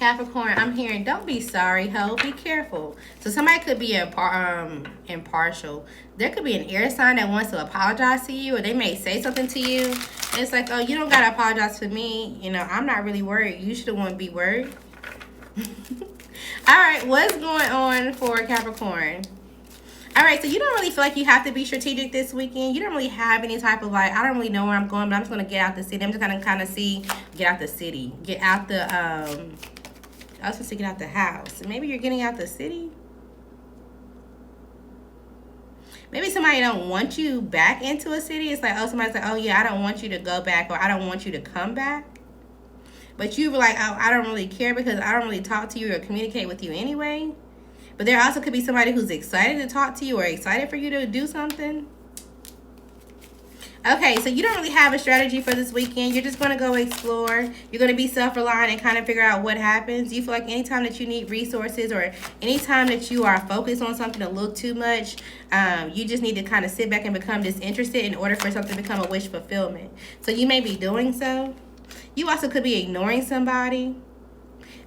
Capricorn, I'm hearing don't be sorry, ho. Be careful. So somebody could be impartial. There could be an air sign that wants to apologize to you, or they may say something to you. And it's like, oh, you don't gotta apologize to me. You know, I'm not really worried. You should want to be worried. All right, what's going on for Capricorn? All right, so you don't really feel like you have to be strategic this weekend. You don't really have any type of like, I don't really know where I'm going, but I'm just going to get out the city. I'm just going to kind of see, get out the city. Get out the, I was supposed to get out the house. Maybe you're getting out the city. Maybe somebody don't want you back into a city. It's like, oh, somebody's like, oh, yeah, I don't want you to go back, or I don't want you to come back. But you were like, oh, I don't really care because I don't really talk to you or communicate with you anyway. But there also could be somebody who's excited to talk to you or excited for you to do something. Okay, so you don't really have a strategy for this weekend. You're just going to go explore. You're going to be self-reliant and kind of figure out what happens. You feel like anytime that you need resources or anytime that you are focused on something a little too much, you just need to kind of sit back and become disinterested in order for something to become a wish fulfillment. So you may be doing so. You also could be ignoring somebody.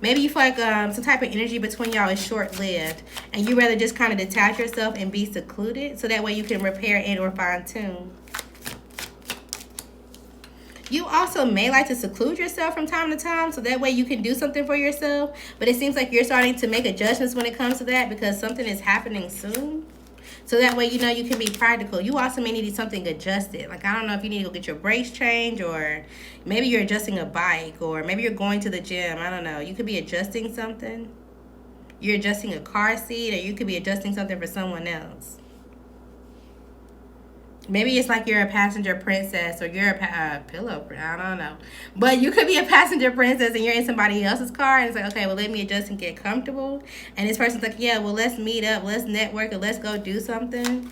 Maybe you feel like some type of energy between y'all is short-lived, and you rather just kind of detach yourself and be secluded, so that way you can repair and or fine-tune. You also may like to seclude yourself from time to time, so that way you can do something for yourself, but it seems like you're starting to make adjustments when it comes to that because something is happening soon. So that way, you know, you can be practical. You also may need something adjusted. Like, I don't know if you need to go get your brakes changed, or maybe you're adjusting a bike, or maybe you're going to the gym. I don't know. You could be adjusting something. You're adjusting a car seat, or you could be adjusting something for someone else. Maybe it's like you're a passenger princess, or you're a pillow princess. I don't know. But you could be a passenger princess and you're in somebody else's car. And it's like, okay, well, let me adjust and get comfortable. And this person's like, yeah, well, let's meet up. Let's network, or let's go do something.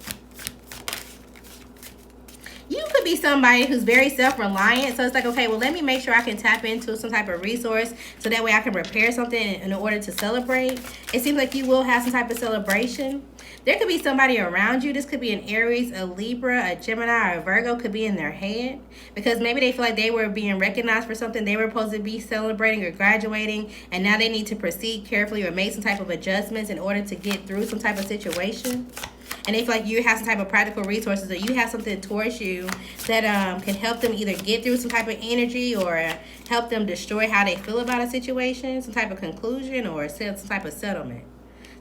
You could be somebody who's very self-reliant. So it's like, okay, well, let me make sure I can tap into some type of resource so that way I can repair something in order to celebrate. It seems like you will have some type of celebration. There could be somebody around you. This could be an Aries, a Libra, a Gemini, or a Virgo could be in their head. Because maybe they feel like they were being recognized for something they were supposed to be celebrating or graduating. And now they need to proceed carefully or make some type of adjustments in order to get through some type of situation. And they feel like you have some type of practical resources, or you have something towards you that can help them either get through some type of energy or help them destroy how they feel about a situation, some type of conclusion, or some type of settlement.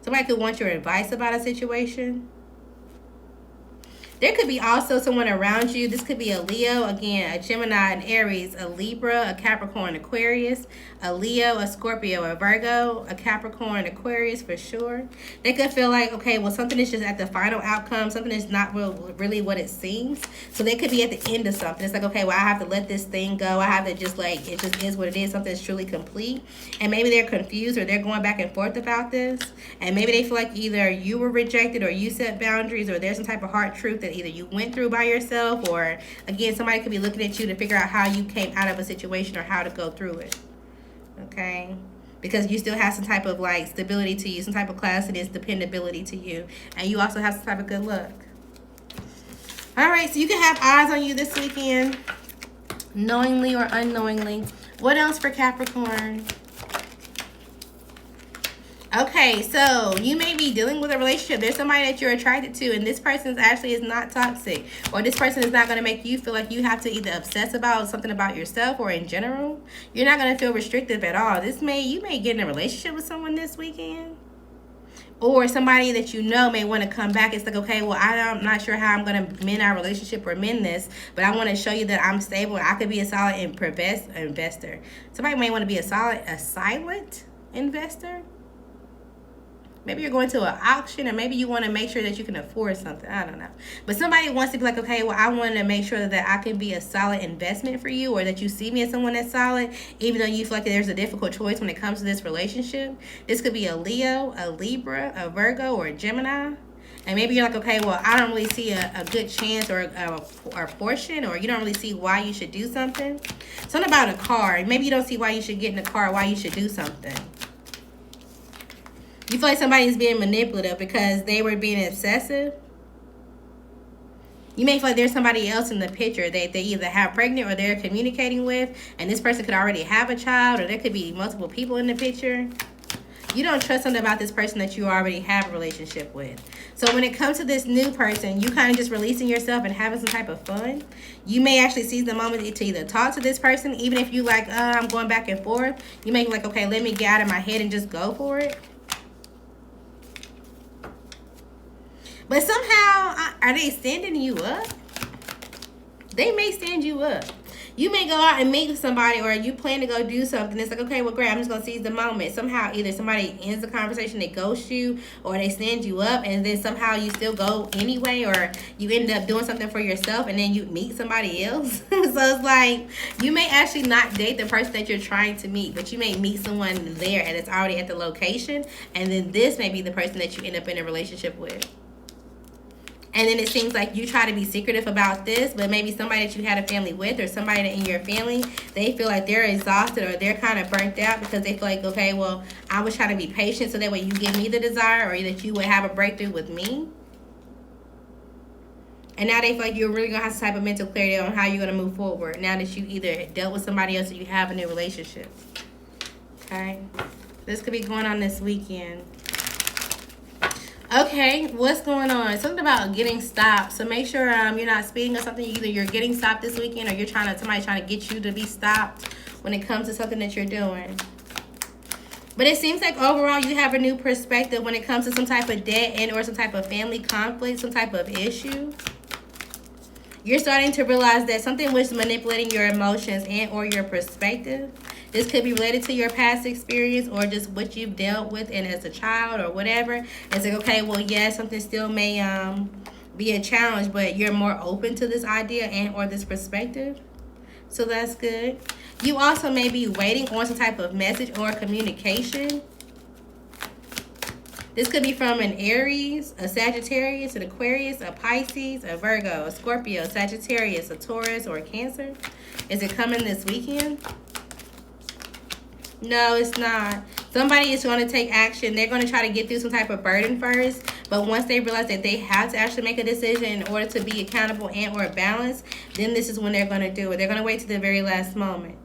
Somebody could want your advice about a situation. There could be also someone around you. This could be a Leo, again, a Gemini, an Aries, a Libra, a Capricorn, Aquarius, a Leo, a Scorpio, a Virgo, a Capricorn, Aquarius for sure. They could feel like, okay, well, something is just at the final outcome. Something is not really what it seems. So they could be at the end of something. It's like, okay, well, I have to let this thing go. I have to just like, it just is what it is. Something is truly complete. And maybe they're confused, or they're going back and forth about this. And maybe they feel like either you were rejected, or you set boundaries, or there's some type of hard truth that either you went through by yourself, or again, somebody could be looking at you to figure out how you came out of a situation or how to go through it. Okay, because you still have some type of like stability to you, some type of classiness, dependability to you, and you also have some type of good luck. All right, so you can have eyes on you this weekend, knowingly or unknowingly. What else for Capricorn? Okay, so you may be dealing with a relationship. There's somebody that you're attracted to, and this person actually is not toxic, or this person is not going to make you feel like you have to either obsess about something about yourself or in general. You're not going to feel restrictive at all. You may get in a relationship with someone this weekend, or somebody that you know may want to come back. It's like, okay, well, I'm not sure how I'm going to mend our relationship or mend this, but I want to show you that I'm stable. I could be a solid investor. Somebody may want to be a silent investor. Maybe you're going to an auction, or maybe you want to make sure that you can afford something. I don't know. But somebody wants to be like, okay, well, I want to make sure that I can be a solid investment for you, or that you see me as someone that's solid, even though you feel like there's a difficult choice when it comes to this relationship. This could be a Leo, a Libra, a Virgo, or a Gemini. And maybe you're like, okay, well, I don't really see a good chance or a portion, or you don't really see why you should do something. Something about a car. Maybe you don't see why you should get in a car, why you should do something. You feel like somebody is being manipulative because they were being obsessive. You may feel like there's somebody else in the picture that they either have pregnant or they're communicating with, and this person could already have a child, or there could be multiple people in the picture. You don't trust something about this person that you already have a relationship with. So when it comes to this new person, you kind of just releasing yourself and having some type of fun. You may actually seize the moment to either talk to this person, even if you like, I'm going back and forth. You may be like, okay, let me get out of my head and just go for it. But somehow, are they standing you up? They may stand you up. You may go out and meet with somebody, or you plan to go do something. It's like, okay, well, great, I'm just going to seize the moment. Somehow, either somebody ends the conversation, they ghost you, or they stand you up, and then somehow you still go anyway, or you end up doing something for yourself, and then you meet somebody else. So it's like, you may actually not date the person that you're trying to meet, but you may meet someone there, and it's already at the location, and then this may be the person that you end up in a relationship with. And then it seems like you try to be secretive about this, but maybe somebody that you had a family with, or somebody that in your family, they feel like they're exhausted or they're kind of burnt out because they feel like, okay, well, I was trying to be patient so that way you give me the desire, or that you would have a breakthrough with me. And now they feel like you're really going to have some type of mental clarity on how you're going to move forward now that you either dealt with somebody else or you have a new relationship. Okay? This could be going on this weekend. Okay, what's going on? Something about getting stopped. So make sure you're not speeding or something. Either you're getting stopped this weekend, or you're somebody's trying to get you to be stopped when it comes to something that you're doing. But it seems like overall you have a new perspective when it comes to some type of debt and or some type of family conflict, some type of issue. You're starting to realize that something was manipulating your emotions and or your perspective. This could be related to your past experience or just what you've dealt with and as a child or whatever. It's like, okay, well, yeah, something still may be a challenge, but you're more open to this idea and or this perspective. So that's good. You also may be waiting on some type of message or communication. This could be from an Aries, a Sagittarius, an Aquarius, a Pisces, a Virgo, a Scorpio, Sagittarius, a Taurus, or a Cancer. Is it coming this weekend? No, it's not. Somebody is going to take action. They're going to try to get through some type of burden first. But once they realize that they have to actually make a decision in order to be accountable and or balanced, then this is when they're going to do it. They're going to wait to the very last moment.